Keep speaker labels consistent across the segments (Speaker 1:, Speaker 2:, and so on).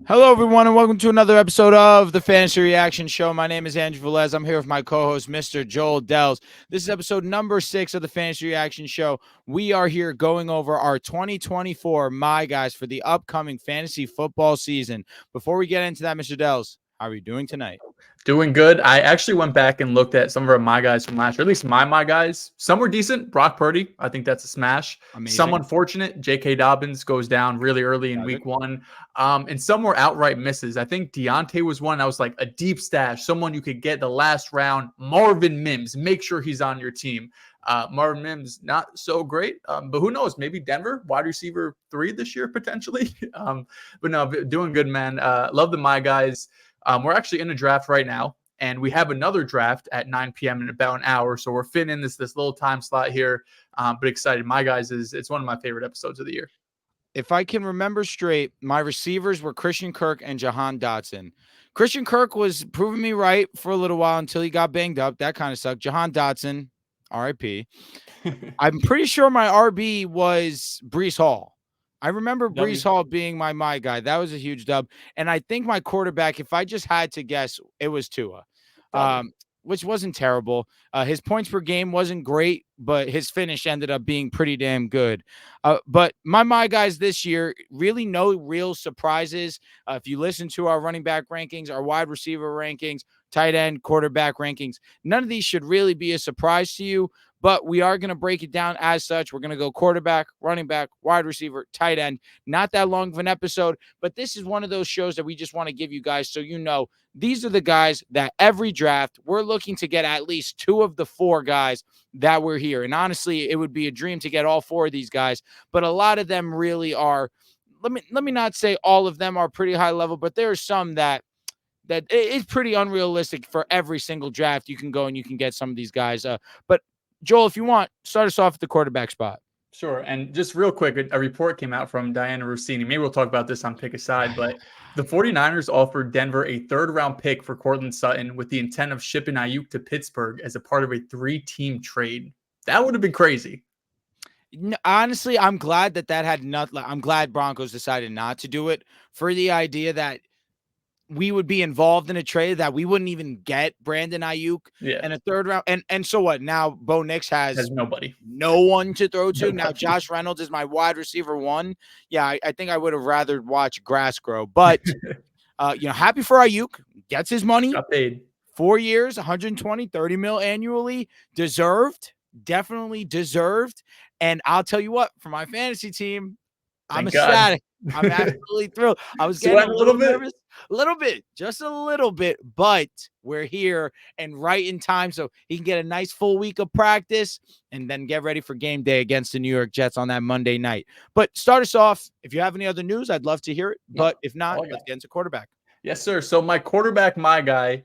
Speaker 1: Hello, everyone, and welcome to another episode of the Fantasy Reaction Show. My name is Andrew Velez. I'm here with my co-host, Mr. Joel Dehls. This is episode number 6 of the Fantasy Reaction Show. We are here going over our 2024 My Guys for the upcoming fantasy football season. Before we get into that, Mr. Dehls, how are you doing tonight?
Speaker 2: Doing good. I actually went back and looked at some of our my guys from last year, at least my guys. Some were decent. Brock Purdy, I think that's a smash. Some
Speaker 1: Amazing.
Speaker 2: unfortunate. J.K. Dobbins goes down really early in
Speaker 1: Tragic.
Speaker 2: week one. And some were outright misses. I think Deontay was one. I was like a deep stash, someone you could get the last round. Marvin Mims, make sure he's on your team. Marvin Mims, not so great, but who knows? Maybe Denver, wide receiver 3 this year, potentially. But no, doing good, man. Love the my guys. We're actually in a draft right now, and we have another draft at 9 p.m. in about an hour. So we're fitting in this little time slot here, but excited. My guys, it's one of my favorite episodes of the year.
Speaker 1: If I can remember straight, my receivers were Christian Kirk and Jahan Dotson. Christian Kirk was proving me right for a little while until he got banged up. That kind of sucked. Jahan Dotson, RIP. I'm pretty sure my RB was Brees Hall. I remember Brees Hall being my guy. That was a huge dub. And I think my quarterback, if I just had to guess, it was Tua, which wasn't terrible. His points per game wasn't great, but his finish ended up being pretty damn good. But my guys this year, really no real surprises. If you listen to our running back rankings, our wide receiver rankings, tight end, quarterback rankings, none of these should really be a surprise to you. But we are going to break it down as such. We're going to go quarterback, running back, wide receiver, tight end. Not that long of an episode, but this is one of those shows that we just want to give you guys so you know these are the guys that every draft we're looking to get at least 2 of the 4 guys that were here. And honestly, it would be a dream to get all 4 of these guys, but a lot of them really are. Let me not say all of them are pretty high level, but there are some that it's pretty unrealistic for every single draft. You can go and you can get some of these guys. But Joel, if you want, start us off at the quarterback spot.
Speaker 2: Sure. And just real quick, a report came out from Diana Rossini. Maybe we'll talk about this on Pick Aside, but the 49ers offered Denver a 3rd-round pick for Cortland Sutton with the intent of shipping Ayuk to Pittsburgh as a part of a 3-team trade. That would have been crazy.
Speaker 1: Honestly, I'm glad that had not. I'm glad Broncos decided not to do it for the idea that we would be involved in a trade that we wouldn't even get Brandon Ayuk in a 3rd round. And so what? Now Bo Nix has
Speaker 2: nobody,
Speaker 1: no one to throw to. Now Josh Reynolds is my wide receiver 1. Yeah, I think I would have rather watched grass grow. But happy for Ayuk. Gets his money.
Speaker 2: Got paid.
Speaker 1: 4 years, 120, 30 mil annually. Deserved. Definitely deserved. And I'll tell you what, for my fantasy team, I'm ecstatic. I'm absolutely thrilled. I was getting a little nervous. A little bit, just a little bit, but we're here and right in time so he can get a nice full week of practice and then get ready for game day against the New York Jets on that Monday night. But start us off. If you have any other news, I'd love to hear it. But if not, let's get into quarterback.
Speaker 2: Yes, sir. So my quarterback, my guy,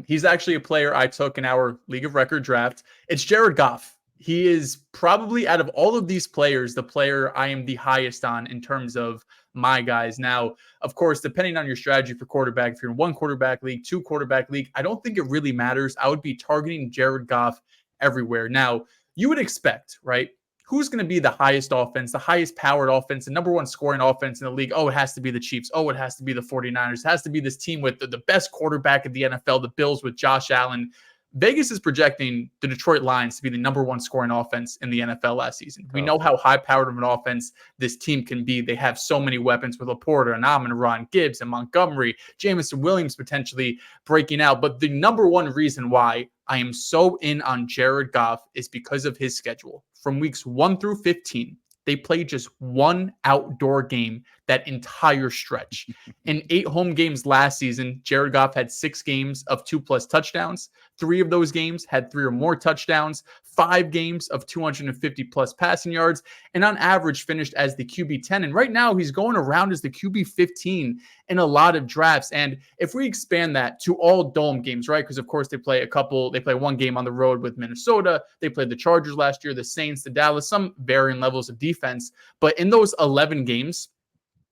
Speaker 2: he's actually a player I took in our League of Record draft. It's Jared Goff. He is probably out of all of these players, the player I am the highest on in terms of my guys. Now, of course, depending on your strategy for quarterback, if you're in 1 quarterback league, 2 quarterback league, I don't think it really matters. I would be targeting Jared Goff everywhere. Now, you would expect, right? Who's going to be the highest offense, the highest powered offense, the number 1 scoring offense in the league? Oh, it has to be the Chiefs. Oh, it has to be the 49ers. It has to be this team with the best quarterback in the NFL, the Bills with Josh Allen. Vegas is projecting the Detroit Lions to be the number 1 scoring offense in the NFL last season. We know how high-powered of an offense this team can be. They have so many weapons with Laporta and Amon-Ra, Gibbs and Montgomery, Jameson Williams potentially breaking out. But the number 1 reason why I am so in on Jared Goff is because of his schedule. From weeks 1 through 15, they played just 1 outdoor game that entire stretch. In 8 home games last season, Jared Goff had 6 games of 2+ touchdowns. 3 of those games had 3 or more touchdowns, 5 games of 250+ passing yards, and on average finished as the QB10. And right now he's going around as the QB15 in a lot of drafts. And if we expand that to all dome games, right? Because of course they play 1 game on the road with Minnesota. They played the Chargers last year, the Saints, the Dallas, some varying levels of defense. But in those 11 games,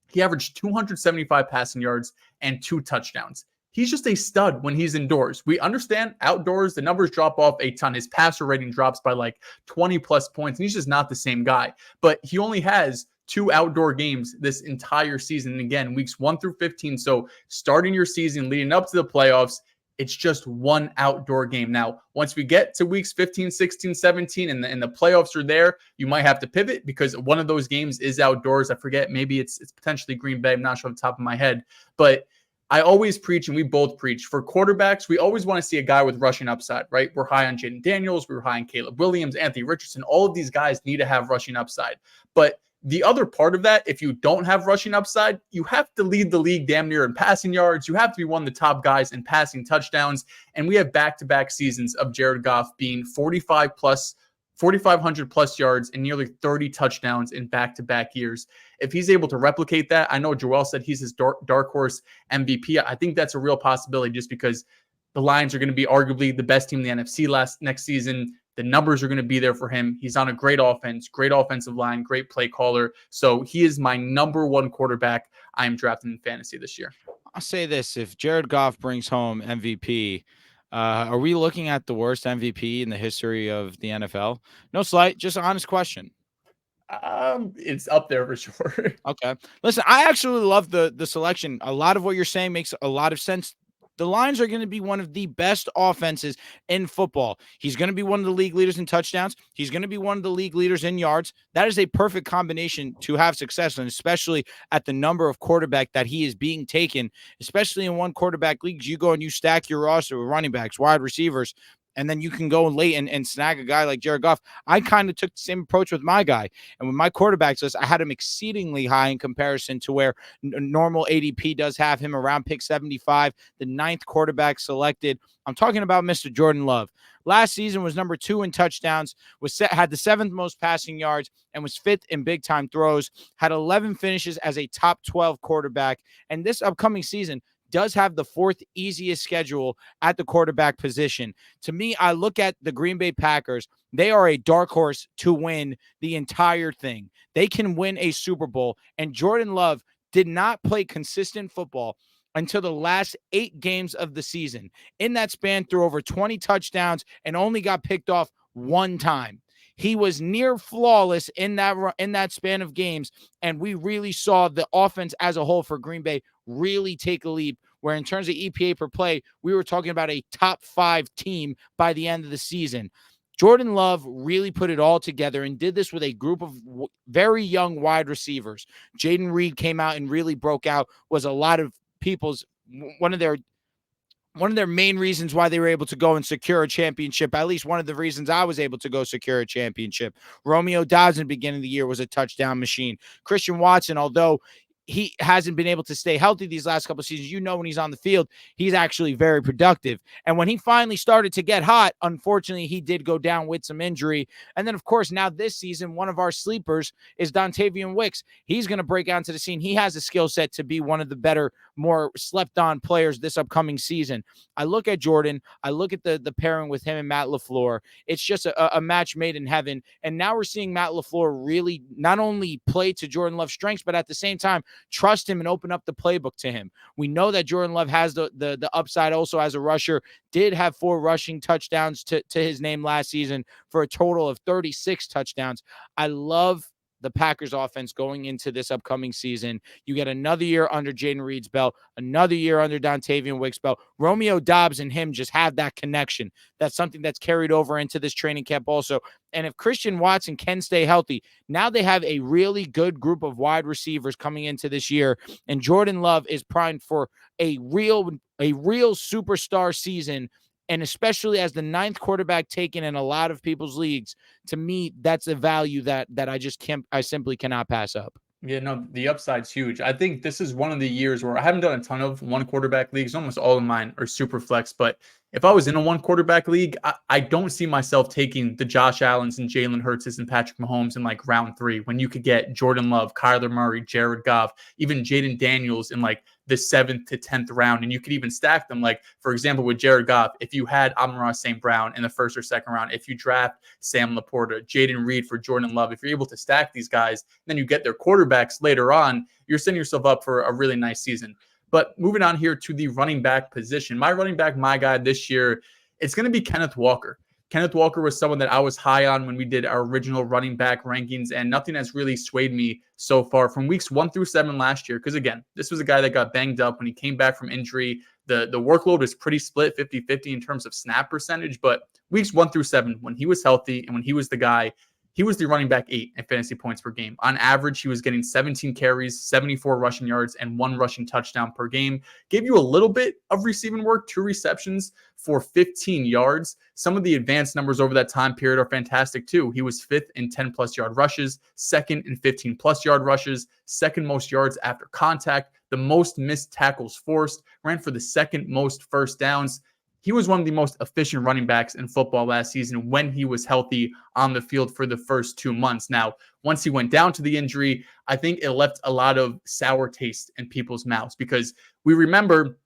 Speaker 2: he averaged 275 passing yards and 2 touchdowns. He's just a stud when he's indoors. We understand outdoors, the numbers drop off a ton. His passer rating drops by like 20+ points, and he's just not the same guy. But he only has 2 outdoor games this entire season. And again, weeks 1 through 15. So starting your season leading up to the playoffs, it's just one outdoor game. Now, once we get to weeks 15, 16, 17, and the playoffs are there, you might have to pivot because one of those games is outdoors. I forget, maybe it's potentially Green Bay. I'm not sure off the top of my head. But I always preach, and we both preach, for quarterbacks, we always want to see a guy with rushing upside, right? We're high on Jaden Daniels. We were high on Caleb Williams, Anthony Richardson. All of these guys need to have rushing upside. But the other part of that, if you don't have rushing upside, you have to lead the league damn near in passing yards. You have to be one of the top guys in passing touchdowns. And we have back-to-back seasons of Jared Goff being 4,500 plus yards and nearly 30 touchdowns in back-to-back years. If he's able to replicate that, I know Joel said he's his dark horse MVP. I think that's a real possibility just because the Lions are going to be arguably the best team in the NFC next season. The numbers are going to be there for him. He's on a great offense, great offensive line, great play caller. So he is my number one quarterback I am drafting in fantasy this year.
Speaker 1: I'll say this. If Jared Goff brings home MVP, are we looking at the worst MVP in the history of the NFL? No slight, just an honest question.
Speaker 2: It's up there for sure.
Speaker 1: Okay. Listen, I actually love the selection. A lot of what you're saying makes a lot of sense. The Lions are going to be one of the best offenses in football. He's going to be one of the league leaders in touchdowns. He's going to be one of the league leaders in yards. That is a perfect combination to have success, and especially at the number of quarterback that he is being taken, especially in one quarterback leagues. You go and you stack your roster with running backs, wide receivers, and then you can go late and snag a guy like Jared Goff. I kind of took the same approach with my guy. And with my quarterbacks list, I had him exceedingly high in comparison to where normal ADP does have him around pick 75, the 9th quarterback selected. I'm talking about Mr. Jordan Love. Last season was number 2 in touchdowns, had the 7th most passing yards, and was 5th in big-time throws, had 11 finishes as a top 12 quarterback. And this upcoming season does have the 4th easiest schedule at the quarterback position. To me, I look at the Green Bay Packers. They are a dark horse to win the entire thing. They can win a Super Bowl, and Jordan Love did not play consistent football until the last 8 games of the season. In that span, threw over 20 touchdowns and only got picked off 1 time. He was near flawless in that span of games, and we really saw the offense as a whole for Green Bay really take a leap, where in terms of EPA per play, we were talking about a top 5 team by the end of the season. Jordan Love really put it all together and did this with a group of very young wide receivers. Jaden Reed came out and really broke out, was a lot of people's one of their main reasons why they were able to go and secure a championship, at least one of the reasons I was able to go secure a championship. Romeo Dobbs in the beginning of the year was a touchdown machine. Christian Watson, although he hasn't been able to stay healthy these last couple of seasons, when he's on the field, he's actually very productive. And when he finally started to get hot, unfortunately, he did go down with some injury. And then, of course, now this season, one of our sleepers is Dontavian Wicks. He's going to break onto the scene. He has a skill set to be one of the better, more slept-on players this upcoming season. I look at Jordan. I look at the pairing with him and Matt LaFleur. It's just a match made in heaven. And now we're seeing Matt LaFleur really not only play to Jordan Love's strengths, but at the same time, trust him and open up the playbook to him. We know that Jordan Love has the upside also as a rusher, did have 4 rushing touchdowns to his name last season for a total of 36 touchdowns. I love the Packers offense going into this upcoming season. You get another year under Jaden Reed's belt, another year under Dontavian Wicks' belt. Romeo Dobbs and him just have that connection. That's something that's carried over into this training camp also. And if Christian Watson can stay healthy, now they have a really good group of wide receivers coming into this year. And Jordan Love is primed for a real superstar season. And especially as the 9th quarterback taken in a lot of people's leagues, to me, that's a value that I simply cannot pass up.
Speaker 2: Yeah, no, the upside's huge. I think this is one of the years where I haven't done a ton of 1 quarterback leagues. Almost all of mine are super flex, but if I was in a 1 quarterback league, I don't see myself taking the Josh Allens and Jalen Hurts and Patrick Mahomes in like round 3 when you could get Jordan Love, Kyler Murray, Jared Goff, even Jaden Daniels in like the 7th to 10th round. And you could even stack them. Like, for example, with Jared Goff, if you had Amon-Ra St. Brown in the 1st or 2nd round, if you draft Sam Laporta, Jaden Reed for Jordan Love, if you're able to stack these guys, then you get their quarterbacks later on, you're setting yourself up for a really nice season. But moving on here to the running back position, my guy this year, it's going to be Kenneth Walker. Kenneth Walker was someone that I was high on when we did our original running back rankings, and nothing has really swayed me so far from weeks 1 through 7 last year. Because again, this was a guy that got banged up when he came back from injury. The workload is pretty split 50-50 in terms of snap percentage, but weeks 1 through 7, when he was healthy and when he was the guy, he was the running back 8 in fantasy points per game. On average, he was getting 17 carries, 74 rushing yards, and 1 rushing touchdown per game. Gave you a little bit of receiving work, 2 receptions for 15 yards. Some of the advanced numbers over that time period are fantastic too. He was 5th in 10-plus yard rushes, 2nd in 15-plus yard rushes, 2nd most yards after contact, the most missed tackles forced, ran for the 2nd most first downs. He was one of the most efficient running backs in football last season when he was healthy on the field for the first 2 months. Now, once he went down to the injury, I think it left a lot of sour taste in people's mouths, because we remember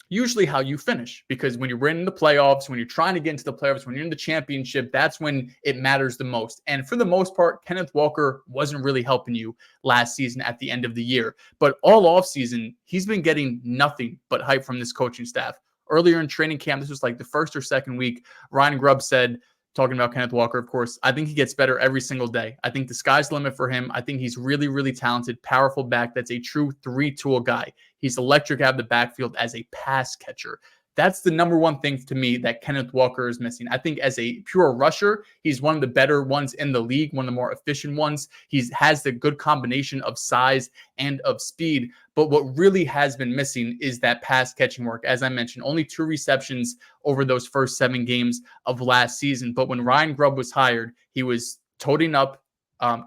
Speaker 2: usually how you finish, because when you're in the playoffs, when you're trying to get into the playoffs, when you're in the championship, that's when it matters the most. And for the most part, Kenneth Walker wasn't really helping you last season at the end of the year. But all offseason, he's been getting nothing but hype from this coaching staff. Earlier in training camp, this was like the 1st or 2nd week, Ryan Grubb said, talking about Kenneth Walker, of course, I think he gets better every single day. I think the sky's the limit for him. I think he's really, really talented, powerful back. That's a true 3-tool guy. He's electric out of the backfield as a pass catcher. That's the number one thing to me that Kenneth Walker is missing. I think as a pure rusher, he's one of the better ones in the league, one of the more efficient ones. He has the good combination of size and of speed. But what really has been missing is that pass catching work. As I mentioned, only 2 receptions over those first 7 games of last season. But when Ryan Grubb was hired, he was toting up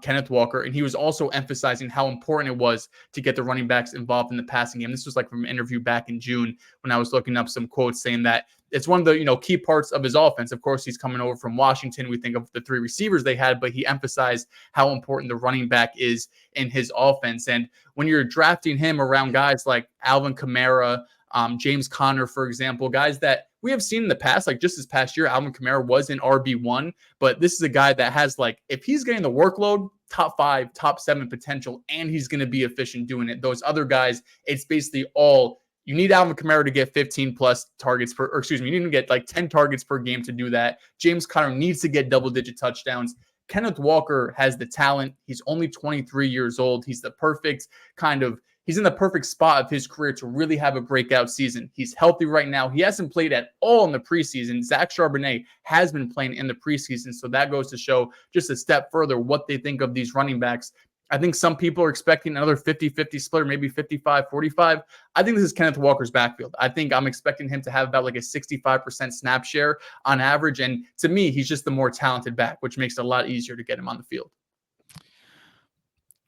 Speaker 2: Kenneth Walker, and he was also emphasizing how important it was to get the running backs involved in the passing game. This was like from an interview back in June when I was looking up some quotes saying that it's one of the key parts of his offense. Of course, he's coming over from Washington. We think of the 3 receivers they had, but he emphasized how important the running back is in his offense. And when you're drafting him around guys like Alvin Kamara, James Conner, for example, guys that we have seen in the past, like just this past year, Alvin Kamara was in RB1, but this is a guy that has, like, if he's getting the workload, top 5, top 7 potential, and he's going to be efficient doing it. Those other guys, it's basically all, you need Alvin Kamara to get 15 plus targets you need to get like 10 targets per game to do that. James Conner needs to get double-digit touchdowns. Kenneth Walker has the talent. He's only 23 years old. He's in the perfect spot of his career to really have a breakout season. He's healthy right now. He hasn't played at all in the preseason. Zach Charbonnet has been playing in the preseason, so that goes to show just a step further what they think of these running backs. I think some people are expecting another 50-50 split, or maybe 55-45. I think this is Kenneth Walker's backfield. I think I'm expecting him to have about like a 65% snap share on average, and to me, he's just the more talented back, which makes it a lot easier to get him on the field.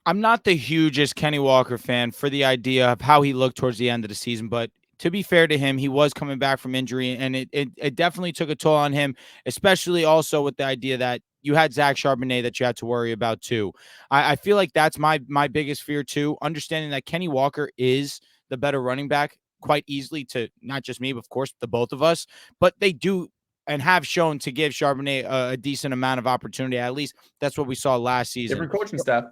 Speaker 1: I'm not the hugest Kenny Walker fan for the idea of how he looked towards the end of the season, but to be fair to him, he was coming back from injury, and it definitely took a toll on him, especially also with the idea that you had Zach Charbonnet that you had to worry about too. I feel like that's my biggest fear too, understanding that Kenny Walker is the better running back quite easily, to not just me, but of course the both of us, but they do and have shown to give Charbonnet a decent amount of opportunity. At least that's what we saw last season.
Speaker 2: Different coaching staff.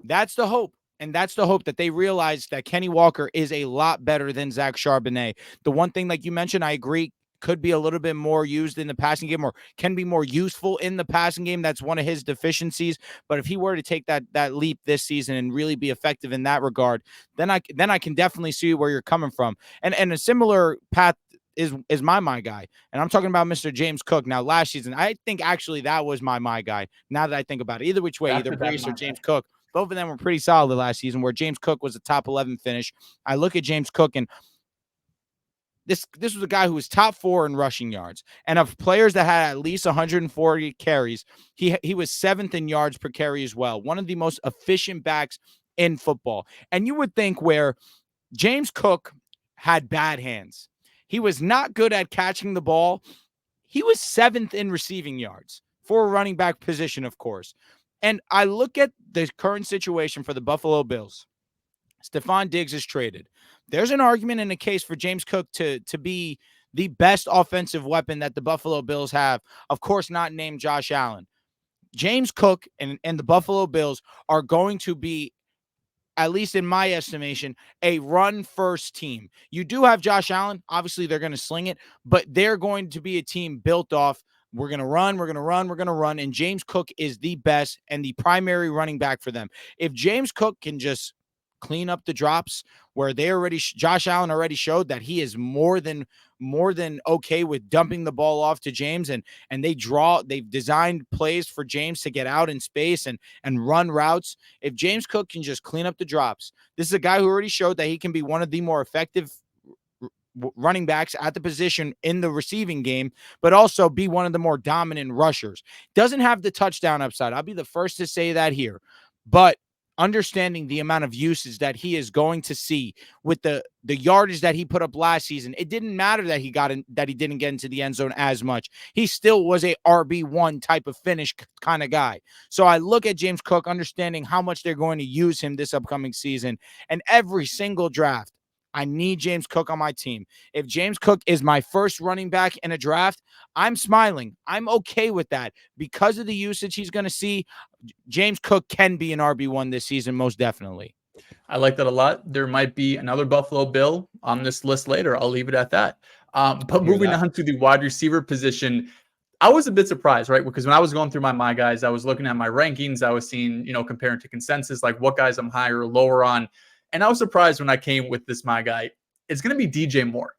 Speaker 1: That's the hope. And that's the hope, that they realize that Kenny Walker is a lot better than Zach Charbonnet. The one thing, like you mentioned, I agree, could be a little bit more used in the passing game, or can be more useful in the passing game. That's one of his deficiencies. But if he were to take that leap this season and really be effective in that regard, then I can definitely see where you're coming from. And a similar path is my guy. And I'm talking about Mr. James Cook. Now, last season, I think actually that was my guy. Now that I think about it, either which way, either Brace or James Cook, both of them were pretty solid last season, where James Cook was a top 11 finish. I look at James Cook, and this was a guy who was top 4 in rushing yards. And of players that had at least 140 carries, he was 7th in yards per carry as well. One of the most efficient backs in football. And you would think, where James Cook had bad hands, he was not good at catching the ball, he was 7th in receiving yards for a running back position, of course. And I look at the current situation for the Buffalo Bills. Stephon Diggs is traded. There's an argument and a case for James Cook to be the best offensive weapon that the Buffalo Bills have. Of course, not named Josh Allen. James Cook and the Buffalo Bills are going to be, at least in my estimation, a run-first team. You do have Josh Allen. Obviously, they're going to sling it, but they're going to be a team built off We're going to run, we're going to run, we're going to run. And James Cook is the best and the primary running back for them. If James Cook can just clean up the drops where Josh Allen already showed that he is more than okay with dumping the ball off to James, and they've designed plays for James to get out in space and run routes. If James Cook can just clean up the drops, this is a guy who already showed that he can be one of the more effective running backs at the position in the receiving game, but also be one of the more dominant rushers. Doesn't have the touchdown upside. I'll be the first to say that here, but understanding the amount of usage that he is going to see with the yardage that he put up last season, it didn't matter that he didn't get into the end zone as much. He still was a RB1 type of finish kind of guy. So I look at James Cook, understanding how much they're going to use him this upcoming season, and every single draft, I need James Cook on my team. If James Cook is my first running back in a draft, I'm smiling. I'm okay with that because of the usage he's going to see. James Cook can be an RB1 this season, most definitely.
Speaker 2: I like that a lot. There might be another Buffalo Bill on this list later. I'll leave it at that. But moving on to the wide receiver position, I was a bit surprised, right? Because when I was going through my guys, I was looking at my rankings. I was seeing, comparing to consensus, like what guys I'm higher or lower on. And I was surprised when I came with this my guy. It's going to be DJ Moore.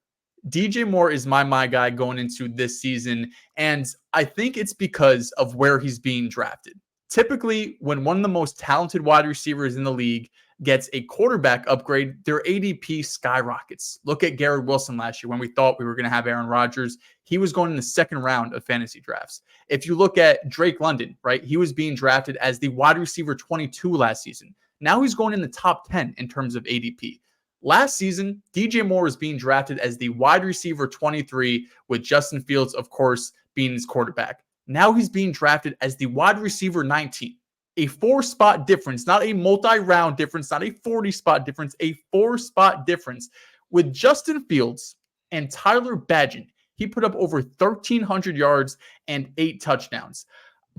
Speaker 2: DJ Moore is my guy going into this season. And I think it's because of where he's being drafted. Typically, when one of the most talented wide receivers in the league gets a quarterback upgrade, their ADP skyrockets. Look at Garrett Wilson last year when we thought we were going to have Aaron Rodgers. He was going in the second round of fantasy drafts. If you look at Drake London, right, he was being drafted as the wide receiver 22 last season. Now he's going in the top 10 in terms of ADP. Last season, DJ Moore was being drafted as the wide receiver 23 with Justin Fields, of course, being his quarterback. Now he's being drafted as the wide receiver 19. A 4-spot difference, not a multi-round difference, not a 40-spot difference, a 4-spot difference. With Justin Fields and Tyler Badgett, he put up over 1,300 yards and 8 touchdowns.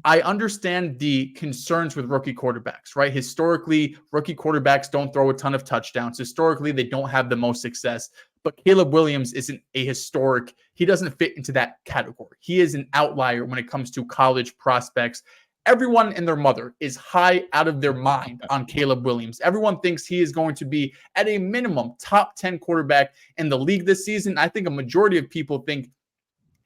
Speaker 2: I understand the concerns with rookie quarterbacks, right? Historically, rookie quarterbacks don't throw a ton of touchdowns. Historically, they don't have the most success. But Caleb Williams isn't a historic. He doesn't fit into that category. He is an outlier when it comes to college prospects. Everyone and their mother is high out of their mind on Caleb Williams. Everyone thinks he is going to be at a minimum top 10 quarterback in the league this season. I think a majority of people think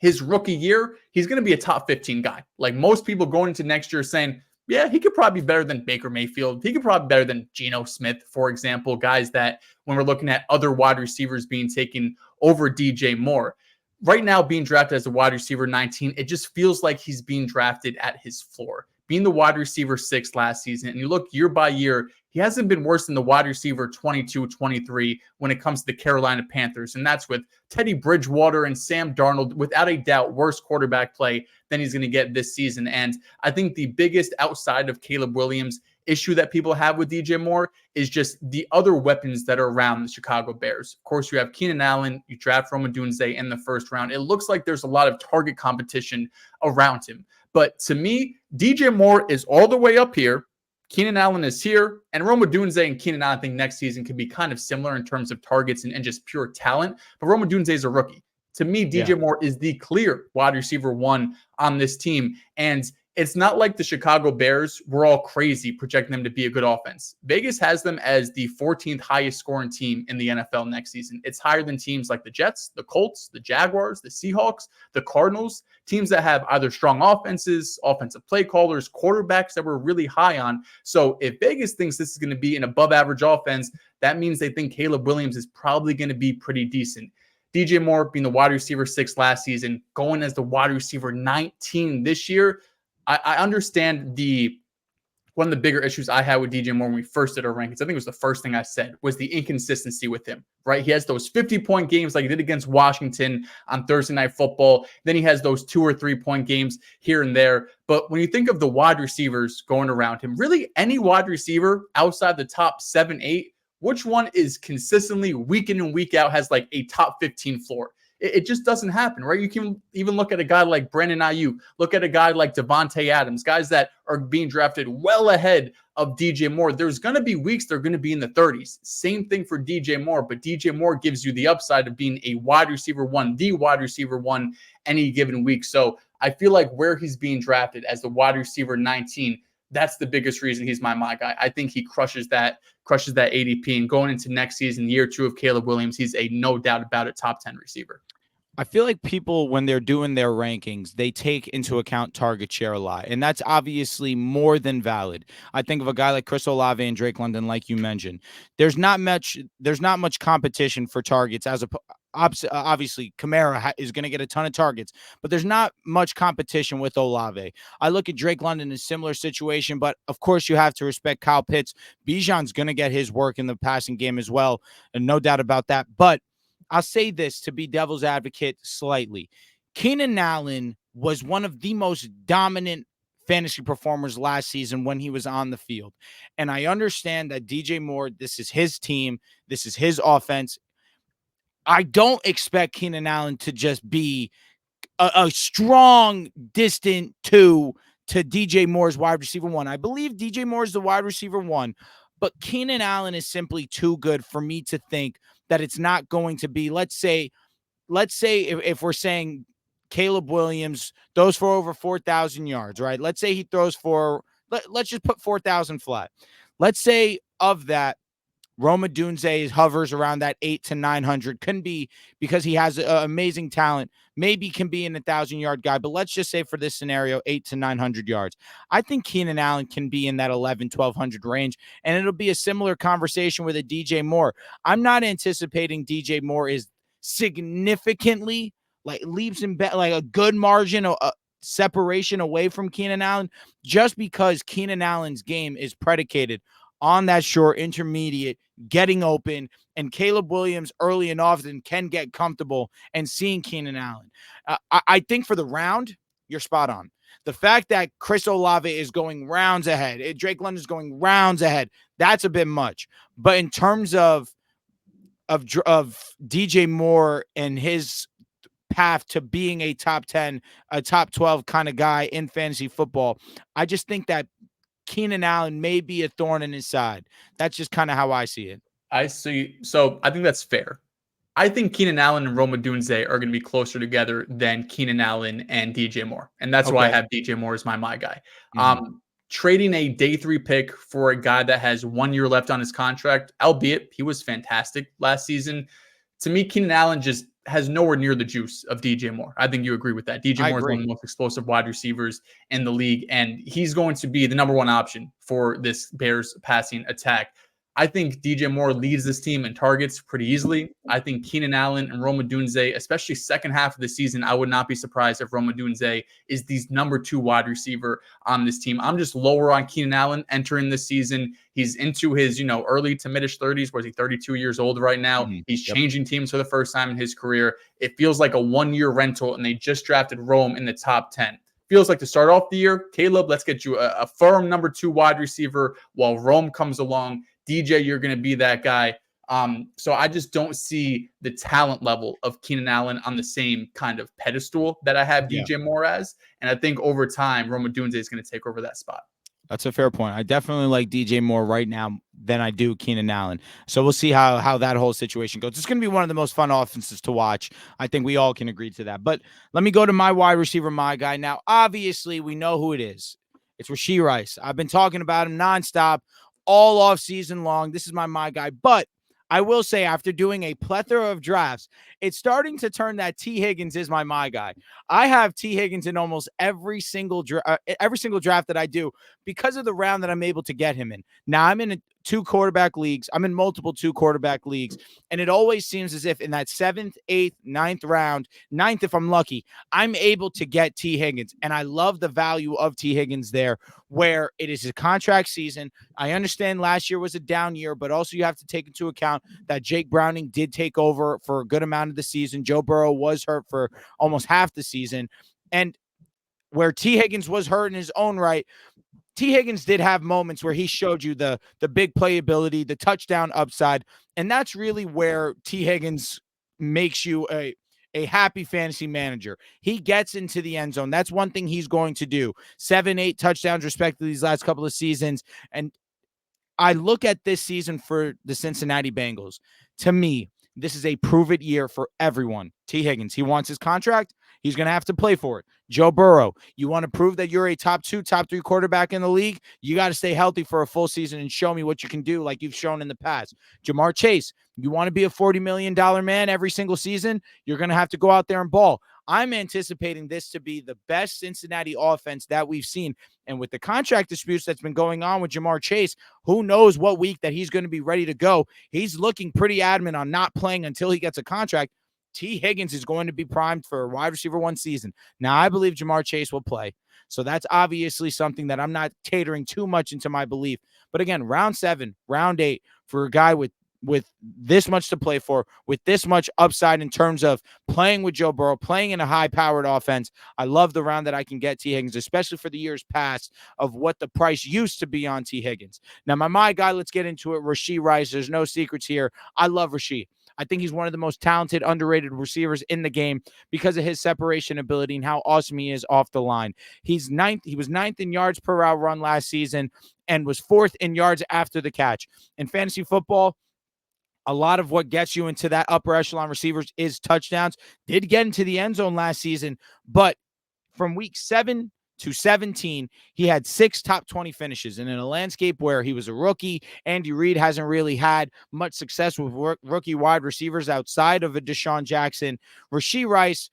Speaker 2: his rookie year, he's going to be a top 15 guy. Like most people going into next year saying, yeah, he could probably be better than Baker Mayfield. He could probably be better than Geno Smith, for example, guys that when we're looking at other wide receivers being taken over DJ Moore. Right now, being drafted as a wide receiver 19, it just feels like he's being drafted at his floor. Being the wide receiver 6 last season, and you look year by year, he hasn't been worse than the wide receiver 22, 23 when it comes to the Carolina Panthers. And that's with Teddy Bridgewater and Sam Darnold, without a doubt, worse quarterback play than he's going to get this season. And I think the biggest outside of Caleb Williams issue that people have with DJ Moore is just the other weapons that are around the Chicago Bears. Of course, you have Keenan Allen, you draft Rome Odunze in the first round. It looks like there's a lot of target competition around him. But to me, DJ Moore is all the way up here. Keenan Allen is here. And Rome Odunze and Keenan Allen, I think next season could be kind of similar in terms of targets and just pure talent. But Rome Odunze is a rookie. To me, DJ Moore is the clear wide receiver 1 on this team. And it's not like the Chicago Bears were all crazy projecting them to be a good offense. Vegas has them as the 14th highest scoring team in the NFL next season. It's higher than teams like the Jets, the Colts, the Jaguars, the Seahawks, the Cardinals, teams that have either strong offenses, offensive play callers, quarterbacks that we're really high on. So if Vegas thinks this is going to be an above average offense, that means they think Caleb Williams is probably going to be pretty decent. DJ Moore being the wide receiver 6 last season, going as the wide receiver 19 this year. I understand one of the bigger issues I had with DJ Moore when we first did our rankings, I think it was the first thing I said, was the inconsistency with him, right? He has those 50-point games like he did against Washington on Thursday Night Football. Then he has those 2 or 3-point games here and there. But when you think of the wide receivers going around him, really any wide receiver outside the top 7, 8, which one is consistently week in and week out has like a top 15 floor? It just doesn't happen, right? You can even look at a guy like Brandon Ayuk, look at a guy like Devontae Adams, guys that are being drafted well ahead of DJ Moore. There's going to be weeks they're going to be in the 30s. Same thing for DJ Moore, but DJ Moore gives you the upside of being a wide receiver one, the wide receiver one any given week. So I feel like where he's being drafted as the wide receiver 19, that's the biggest reason he's my guy. I think he crushes that ADP, and going into next season, year 2 of Caleb Williams, he's a no doubt about it top 10 receiver.
Speaker 1: I feel like people, when they're doing their rankings, they take into account target share a lot, and that's obviously more than valid. I think of a guy like Chris Olave and Drake London, like you mentioned. There's not much competition for targets. Obviously, Kamara is going to get a ton of targets, but there's not much competition with Olave. I look at Drake London in a similar situation, but of course you have to respect Kyle Pitts. Bijan's going to get his work in the passing game as well, and no doubt about that. But I'll say this to be devil's advocate slightly. Keenan Allen was one of the most dominant fantasy performers last season when he was on the field. And I understand that DJ Moore, this is his team, this is his offense. I don't expect Keenan Allen to just be a strong, distant two to DJ Moore's wide receiver one. I believe DJ Moore is the wide receiver one, but Keenan Allen is simply too good for me to think that it's not going to be, let's say if we're saying Caleb Williams throws for over 4,000 yards, right? Let's say he throws for, let's just put 4,000 flat. Let's say of that, Rome Odunze hovers around that 800 to 900. Couldn't be because he has amazing talent. Maybe can be an 1,000-yard guy, but let's just say for this scenario, 800 to 900 yards. I think Keenan Allen can be in that 1,100 to 1,200 range, and it'll be a similar conversation with a DJ Moore. I'm not anticipating DJ Moore is significantly like leaps and like a good margin of separation away from Keenan Allen, just because Keenan Allen's game is predicated on that short intermediate, getting open, and Caleb Williams early and often can get comfortable and seeing Keenan Allen. I think for the round, you're spot on. The fact that Chris Olave is going rounds ahead, Drake London is going rounds ahead, that's a bit much. But in terms of DJ Moore and his path to being a top 10, a top 12 kind of guy in fantasy football, I just think that Keenan Allen may be a thorn in his side. That's just kind of how I see it.
Speaker 2: I see. So I think that's fair. I think Keenan Allen and Rome Odunze are going to be closer together than Keenan Allen and DJ Moore. And that's why I have DJ Moore as my guy. Mm-hmm. Trading a day 3 pick for a guy that has 1 year left on his contract, albeit he was fantastic last season. To me, Keenan Allen just has nowhere near the juice of DJ Moore. I think you agree with that. DJ Moore is one of the most explosive wide receivers in the league, and he's going to be the number 1 option for this Bears passing attack. I think DJ Moore leads this team in targets pretty easily. I think Keenan Allen and Rome Odunze, especially second half of the season, I would not be surprised if Rome Odunze is the number 2 wide receiver on this team. I'm just lower on Keenan Allen entering this season. He's into his, early to mid-ish 30s. Was he 32 years old right now? Mm-hmm. He's changing teams for the first time in his career. It feels like a 1-year rental, and they just drafted Rome in the top 10. Feels like to start off the year, Caleb, let's get you a firm number 2 wide receiver while Rome comes along. DJ, you're going to be that guy. So I just don't see the talent level of Keenan Allen on the same kind of pedestal that I have DJ Moore as. And I think over time, Rome Odunze is going to take over that spot.
Speaker 1: That's a fair point. I definitely like DJ Moore right now than I do Keenan Allen. So we'll see how that whole situation goes. It's going to be one of the most fun offenses to watch. I think we all can agree to that. But let me go to my wide receiver, my guy. Now, obviously, we know who it is. It's Rashee Rice. I've been talking about him nonstop all off season long. This is my guy. But I will say, after doing a plethora of drafts, it's starting to turn that T. Higgins is my guy. I have T. Higgins in almost every single draft that I do because of the round that I'm able to get him in. Now, I'm in 2 quarterback leagues. I'm in multiple 2 quarterback leagues. And it always seems as if in that 7th, 8th, 9th round, 9th if I'm lucky, I'm able to get T. Higgins. And I love the value of T. Higgins there, where it is a contract season. I understand last year was a down year, but also you have to take into account that Jake Browning did take over for a good amount of the season. Joe Burrow was hurt for almost half the season. And where T. Higgins was hurt in his own right, T. Higgins did have moments where he showed you the big playability, the touchdown upside, and that's really where T. Higgins makes you a happy fantasy manager. He gets into the end zone. That's one thing he's going to do. 7, 8 touchdowns respectively these last couple of seasons. And I look at this season for the Cincinnati Bengals. To me, this is a prove it year for everyone. T. Higgins, he wants his contract. He's going to have to play for it. Joe Burrow, you want to prove that you're a top 2, top 3 quarterback in the league? You got to stay healthy for a full season and show me what you can do like you've shown in the past. Jamar Chase, you want to be a $40 million man every single season? You're going to have to go out there and ball. I'm anticipating this to be the best Cincinnati offense that we've seen. And with the contract disputes that's been going on with Jamar Chase, who knows what week that he's going to be ready to go. He's looking pretty adamant on not playing until he gets a contract. T. Higgins is going to be primed for a wide receiver 1 season. Now, I believe Jamar Chase will play. So that's obviously something that I'm not catering too much into my belief. But again, round 7, round 8, for a guy with this much to play for, with this much upside in terms of playing with Joe Burrow, playing in a high-powered offense, I love the round that I can get T. Higgins, especially for the years past of what the price used to be on T. Higgins. Now, my guy, let's get into it, Rashee Rice. There's no secrets here. I love Rashee. I think he's one of the most talented, underrated receivers in the game because of his separation ability and how awesome he is off the line. He was 9th in yards per route run last season and was 4th in yards after the catch. In fantasy football, a lot of what gets you into that upper echelon receivers is touchdowns. Did get into the end zone last season, but from week 7 to 17, he had 6 top 20 finishes. And in a landscape where he was a rookie, Andy Reid hasn't really had much success with rookie wide receivers outside of a Deshaun Jackson. Rashee Rice,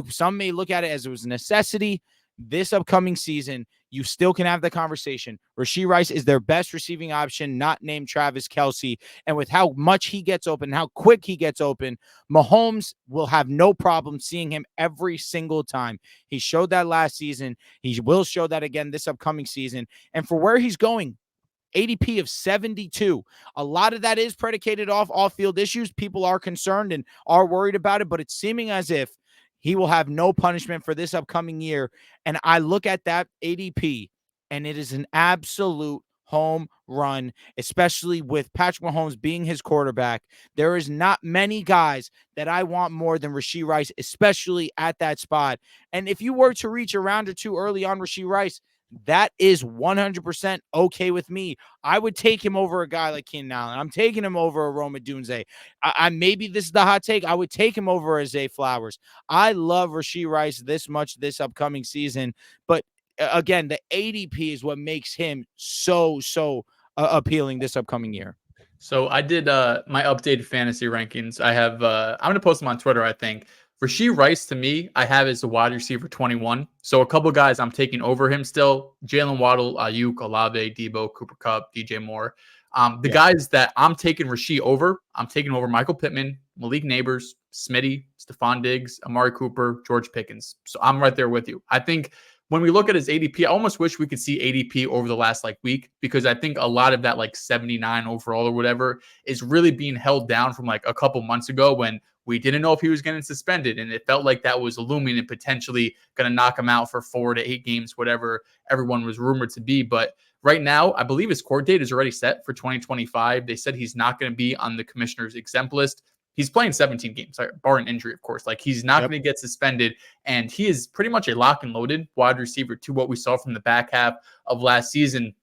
Speaker 1: some may look at it as it was a necessity. This upcoming season, you still can have the conversation. Rashee Rice is their best receiving option, not named Travis Kelce. And with how much he gets open, how quick he gets open, Mahomes will have no problem seeing him every single time. He showed that last season. He will show that again this upcoming season. And for where he's going, ADP of 72. A lot of that is predicated off off-field issues. People are concerned and are worried about it, but it's seeming as if he will have no punishment for this upcoming year. And I look at that ADP, and it is an absolute home run, especially with Patrick Mahomes being his quarterback. There is not many guys that I want more than Rashee Rice, especially at that spot. And if you were to reach a round or 2 early on Rashee Rice, that is 100% okay with me. I would take him over a guy like Keenan Allen. I'm taking him over a Rome Odunze. I maybe this is the hot take. I would take him over a Zay Flowers. I love Rashee Rice this much this upcoming season, but again, the ADP is what makes him so appealing this upcoming year.
Speaker 2: So I did my updated fantasy rankings. I have I'm going to post them on Twitter, I think. Rashee Rice, to me, I have as a wide receiver 21. So a couple guys I'm taking over him still. Jalen Waddle, Ayuk, Olave, Debo, Cooper Kupp, DJ Moore. Guys that I'm taking Rashee over, I'm taking over Michael Pittman, Malik Neighbors, Smitty, Stephon Diggs, Amari Cooper, George Pickens. So I'm right there with you. I think when we look at his ADP, I almost wish we could see ADP over the last week, because I think a lot of that 79 overall or whatever is really being held down from a couple months ago when we didn't know if he was getting suspended, and it felt like that was looming and potentially going to knock him out for 4 to 8 games, whatever everyone was rumored to be. But right now, I believe his court date is already set for 2025. They said he's not going to be on the commissioner's exempt list. He's playing 17 games, barring injury, of course. He's not going to get suspended, and he is pretty much a lock and loaded wide receiver to what we saw from the back half of last season.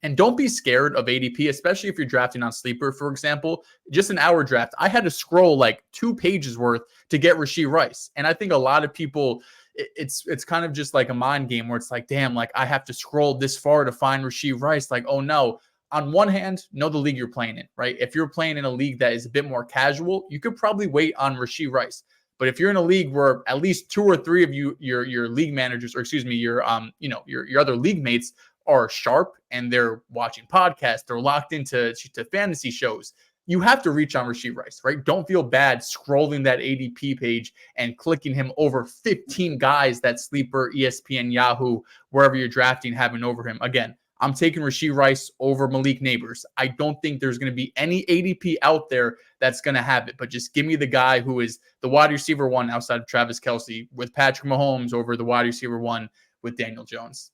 Speaker 2: And don't be scared of ADP, especially if you're drafting on Sleeper, for example. Just an hour draft, I had to scroll 2 pages worth to get Rashee Rice. And I think a lot of people, it's kind of just like a mind game where it's damn, I have to scroll this far to find Rashee Rice. Oh no. On one hand, know the league you're playing in, right? If you're playing in a league that is a bit more casual, you could probably wait on Rashee Rice. But if you're in a league where at least 2 or 3 of you, your league managers, or excuse me, your other league mates are sharp and they're watching podcasts, they're locked into fantasy shows, you have to reach on Rashee Rice, right? Don't feel bad scrolling that ADP page and clicking him over 15 guys that Sleeper, ESPN, Yahoo, wherever you're drafting, having over him. Again, I'm taking Rashee Rice over Malik Neighbors. I don't think there's going to be any ADP out there that's going to have it, but just give me the guy who is the wide receiver 1 outside of Travis Kelce with Patrick Mahomes over the wide receiver 1 with Daniel Jones.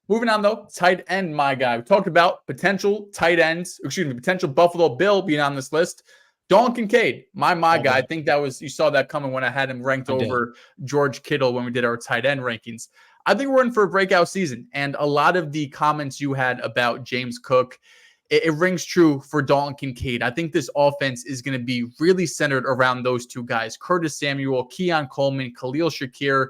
Speaker 2: Moving on, though, tight end, my guy. We talked about potential tight ends, potential Buffalo Bill being on this list. Dalton Kincaid, my
Speaker 1: All
Speaker 2: guy. I
Speaker 1: day.
Speaker 2: think you saw that coming when I had him ranked
Speaker 1: I did.
Speaker 2: over George Kittle when we did our tight end rankings. I think we're in for a breakout season. And a lot of the comments you had about James Cook, it rings true for Dalton Kincaid. I think this offense is going to be really centered around those two guys, Curtis Samuel, Keon Coleman, Khalil Shakir.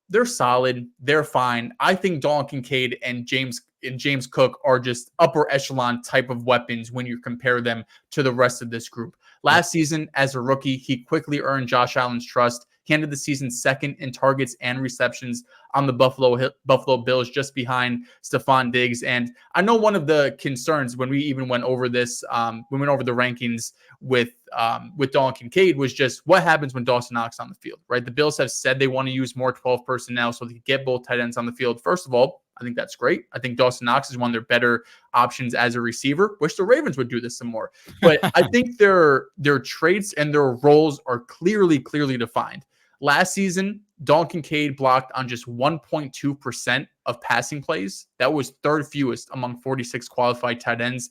Speaker 2: They're solid. They're fine. I think Dalton Kincaid and James Cook are just upper echelon type of weapons when you compare them to the rest of this group. Last season, as a rookie, he quickly earned Josh Allen's trust. He ended the season second in targets and receptions on the Buffalo Bills, just behind Stephon Diggs. And I know one of the concerns when we even went over this, we went over the rankings with Dalton Kincaid, was just what happens when Dawson Knox on the field, right? The Bills have said they want to use more 12 personnel so they can get both tight ends on the field. First of all, I think that's great. I think Dawson Knox is one of their better options as a receiver. Wish the Ravens would do this some more. But I think their traits and their roles are clearly defined. Last season, Dalton Kincaid blocked on just 1.2% of passing plays. That was third fewest among 46 qualified tight ends.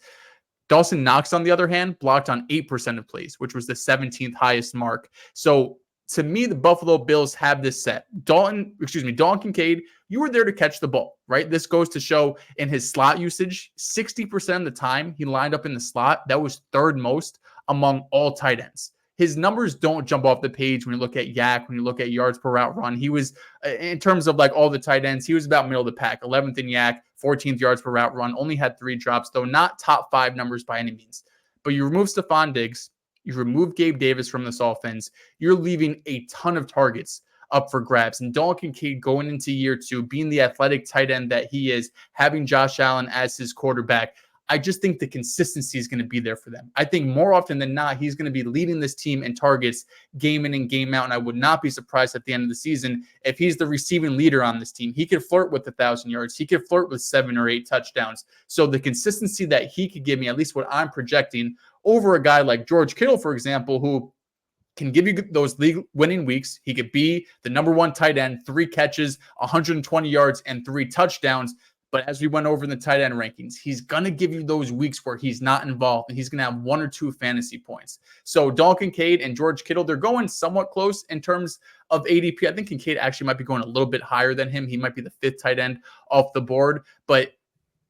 Speaker 2: Dawson Knox, on the other hand, blocked on 8% of plays, which was the 17th highest mark. So to me, the Buffalo Bills have this set. Dalton Kincaid, you were there to catch the ball, right? This goes to show in his slot usage, 60% of the time he lined up in the slot. That was third most among all tight ends. His numbers don't jump off the page when you look at YAC, when you look at yards per route run. He was, in terms of like all the tight ends, he was about middle of the pack, 11th in YAC, 14th yards per route run, only had 3 drops, though not top 5 numbers by any means. But you remove Stephon Diggs, you remove Gabe Davis from this offense, you're leaving a ton of targets up for grabs. And Dalton Kincaid going into year 2, being the athletic tight end that he is, having Josh Allen as his quarterback, I just think the consistency is going to be there for them. I think more often than not, he's going to be leading this team in targets game in and game out. And I would not be surprised at the end of the season if he's the receiving leader on this team. He could flirt with 1,000 yards. He could flirt with 7 or 8 touchdowns. So the consistency that he could give me, at least what I'm projecting, over a guy like George Kittle, for example, who can give you those league winning weeks. He could be the number 1 tight end, 3 catches, 120 yards, and 3 touchdowns. But as we went over in the tight end rankings, he's going to give you those weeks where he's not involved and he's going to have 1 or 2 fantasy points. So Dalton Kincaid and George Kittle, they're going somewhat close in terms of ADP. I think Kincaid actually might be going a little bit higher than him. He might be the 5th tight end off the board. But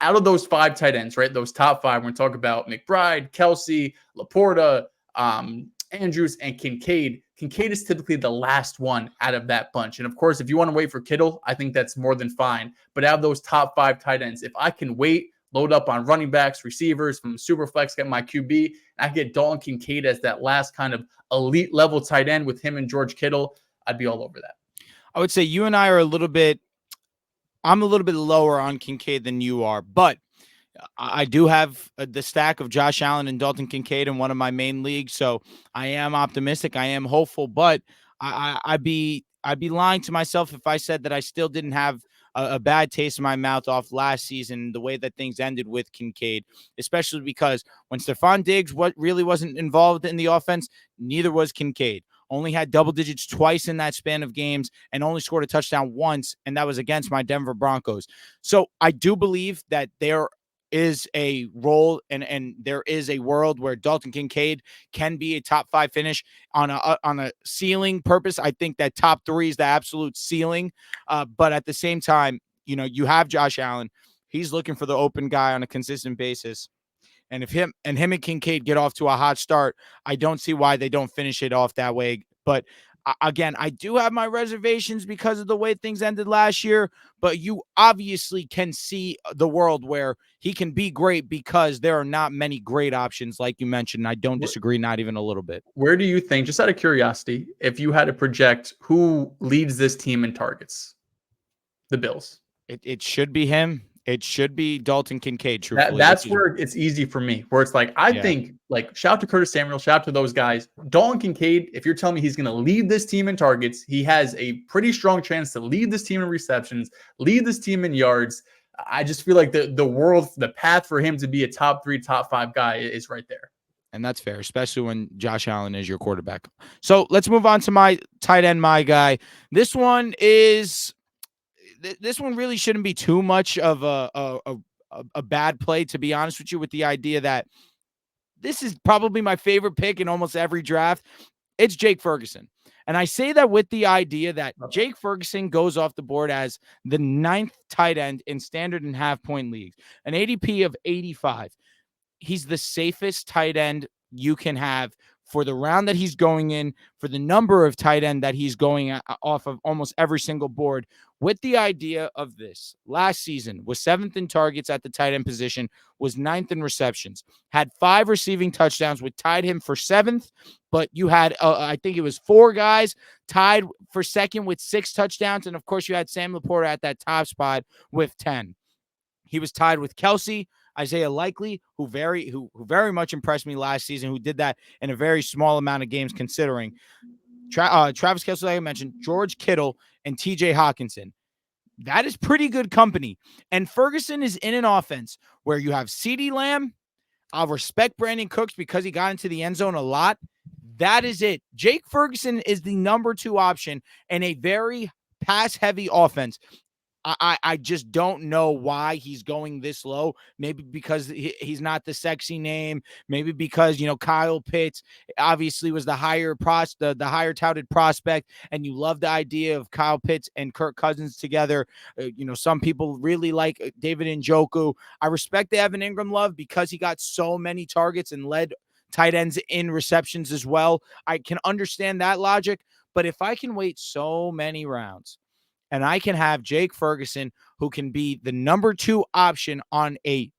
Speaker 2: out of those 5 tight ends, right, those top 5, we're going to talk about McBride, Kelsey, Laporta, Andrews, and Kincaid. Kincaid is typically the last one out of that bunch. And of course, if you want to wait for Kittle, I think that's more than fine. But out of those top 5 tight ends, if I can wait, load up on running backs, receivers from Superflex, get my QB, and I get Dalton Kincaid as that last kind of elite level tight end with him and George Kittle, I'd be all over that.
Speaker 1: I would say you and I are I'm a little bit lower on Kincaid than you are, but I do have the stack of Josh Allen and Dalton Kincaid in one of my main leagues, so I am optimistic. I am hopeful, but I'd be lying to myself if I said that I still didn't have a bad taste in my mouth off last season, the way that things ended with Kincaid, especially because when Stephon Diggs really wasn't involved in the offense, neither was Kincaid. Only had double digits twice in that span of games and only scored a touchdown once, and that was against my Denver Broncos. So I do believe that there is a role and there is a world where Dalton Kincaid can be a top 5 finish on a ceiling purpose. I think that top 3 is the absolute ceiling. But at the same time, you have Josh Allen. He's looking for the open guy on a consistent basis. And if him and Kincaid get off to a hot start, I don't see why they don't finish it off that way. But again, I do have my reservations because of the way things ended last year, but you obviously can see the world where he can be great because there are not many great options, like you mentioned. I don't disagree, not even a little bit.
Speaker 2: Where do you think, just out of curiosity, if you had to project who leads this team in targets? The Bills.
Speaker 1: It should be him. It should be Dalton Kincaid, truthfully.
Speaker 2: That's where it's easy for me, where it's like, I think, like, shout out to Curtis Samuel, shout out to those guys. Dalton Kincaid, if you're telling me he's going to lead this team in targets, he has a pretty strong chance to lead this team in receptions, lead this team in yards. I just feel like the path for him to be a top 3, top 5 guy is right there.
Speaker 1: And that's fair, especially when Josh Allen is your quarterback. So let's move on to my tight end, my guy. This one really shouldn't be too much of a bad play, to be honest with you, with the idea that this is probably my favorite pick in almost every draft. It's Jake Ferguson. And I say that with the idea that Jake Ferguson goes off the board as the 9th tight end in standard and half-point leagues, an ADP of 85. He's the safest tight end you can have for the round that he's going in, for the number of tight end that he's going off of almost every single board, with the idea of this. Last season was 7th in targets at the tight end position, was 9th in receptions, had 5 receiving touchdowns, which tied him for 7th, but you had, I think it was 4 guys tied for 2nd with 6 touchdowns, and of course you had Sam Laporta at that top spot with 10. He was tied with Kelsey, Isaiah Likely, who very much impressed me last season, who did that in a very small amount of games considering. Travis Kelce, like I mentioned, George Kittle, and TJ Hawkinson. That is pretty good company. And Ferguson is in an offense where you have CeeDee Lamb. I'll respect Brandon Cooks because he got into the end zone a lot. That is it. Jake Ferguson is the number 2 option in a very pass-heavy offense. I just don't know why he's going this low. Maybe because he's not the sexy name. Maybe because, Kyle Pitts obviously was the higher touted prospect, and you love the idea of Kyle Pitts and Kirk Cousins together. Some people really like David Njoku. I respect the Evan Ingram love because he got so many targets and led tight ends in receptions as well. I can understand that logic, but if I can wait so many rounds, and I can have Jake Ferguson, who can be the number 2 option on a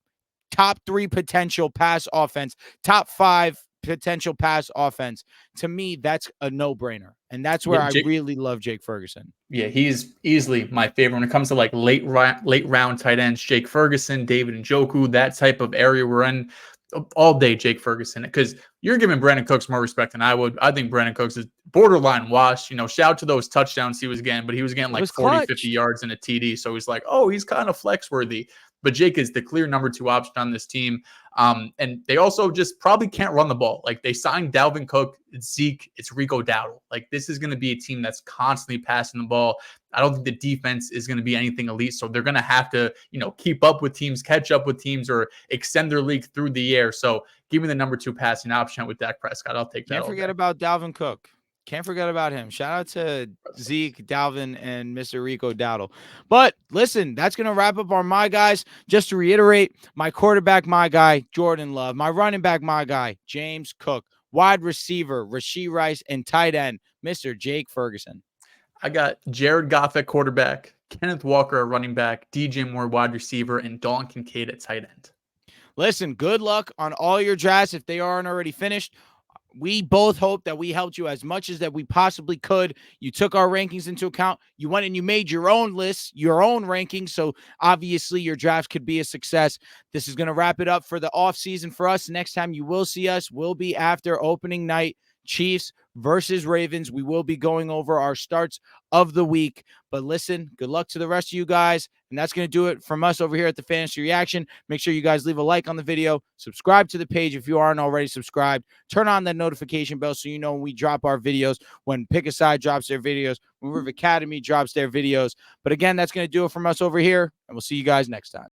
Speaker 1: top 3 potential pass offense, top 5 potential pass offense. To me, that's a no-brainer. And that's where I really love Jake Ferguson.
Speaker 2: Yeah, he's easily my favorite when it comes to like late round tight ends. Jake Ferguson, David Njoku, that type of area we're in. All day Jake Ferguson, because you're giving Brandon Cooks more respect than I would. I think Brandon Cooks is borderline washed. Shout out to those touchdowns he was getting, but he was getting like 40,
Speaker 1: clutch.
Speaker 2: 50 yards in a TD. So he's like, oh, he's kind of flex worthy. But Jake is the clear number 2 option on this team. And they also just probably can't run the ball. Like they signed Dalvin Cook, it's Zeke, it's Rico Dowdle. Like this is going to be a team that's constantly passing the ball. I don't think the defense is going to be anything elite. So they're going to have to, keep up with teams, catch up with teams, or extend their league through the air. So give me the number 2 passing option with Dak Prescott. I'll take that.
Speaker 1: Can't forget about Dalvin Cook. Can't forget about him. Shout out to Zeke, Dalvin, and Mr. Rico Dowdle. But listen, that's going to wrap up our My Guys. Just to reiterate, my quarterback, my guy, Jordan Love. My running back, my guy, James Cook. Wide receiver, Rashee Rice. And tight end, Mr. Jake Ferguson.
Speaker 2: I got Jared Goff at quarterback, Kenneth Walker at running back, DJ Moore wide receiver, and Dalton Kincaid at tight end.
Speaker 1: Listen, good luck on all your drafts if they aren't already finished. We both hope that we helped you as much as that we possibly could. You took our rankings into account. You went and you made your own lists, your own rankings. So obviously your drafts could be a success. This is going to wrap it up for the off season for us. Next time you will see us will be after opening night, Chiefs versus Ravens. We will be going over our starts of the week. But listen, good luck to the rest of you guys. And that's going to do it from us over here at the Fantasy Reaction. Make sure you guys leave a like on the video. Subscribe to the page if you aren't already subscribed. Turn on that notification bell so you know when we drop our videos, when Pick a Side drops their videos, when Riv Academy drops their videos. But again, that's going to do it from us over here. And we'll see you guys next time.